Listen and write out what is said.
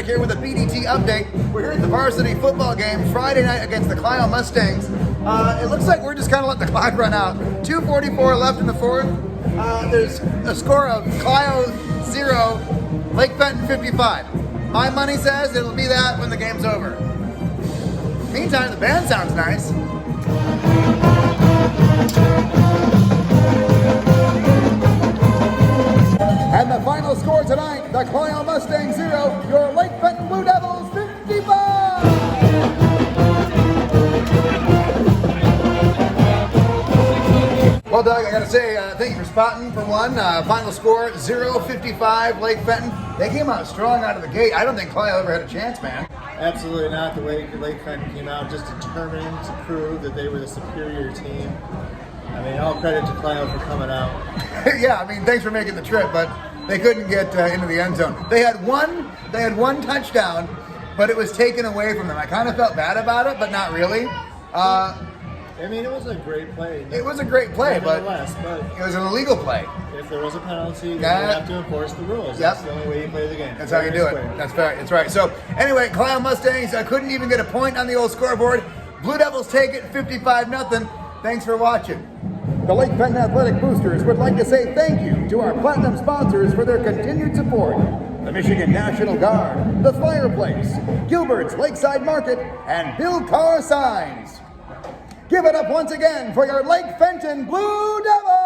here with a BDT update. We're here at the varsity football game Friday night against the Clio Mustangs. It looks like we're just kind of letting the clock run out. 2:44 left in the fourth. There's a score of Clio 0, Lake Fenton 55. My money says it'll be that when the game's over. Meantime, the band sounds nice. And the final score tonight, the Clio Mustangs 0, your Lake Fenton Blue Devils 55! Well, Doug, I gotta say, thank you for spotting for one. Final score, 0-55 Lake Fenton. They came out strong out of the gate. I don't think Clio ever had a chance, man. Absolutely not. The way Lake Fenton came out, just determined to prove that they were the superior team. I mean, all credit to Clio for coming out. Yeah, I mean, thanks for making the trip, but they couldn't get into the end zone. They had one touchdown, but it was taken away from them. I kind of felt bad about it, but not really. I mean, it was a great play. It was a great play, but it was an illegal play. If there was a penalty, then you have to enforce the rules. That's the only way you play the game. That's how you do it. That's fair. That's right. So anyway, Clio Mustangs couldn't even get a point on the old scoreboard. Blue Devils take it 55-0. Thanks for watching. The Lake Fenton Athletic Boosters would like to say thank you to our platinum sponsors for their continued support. The Michigan National Guard, The Fireplace, Gilbert's Lakeside Market, and Bill Carr Signs. Give it up once again for your Lake Fenton Blue Devils!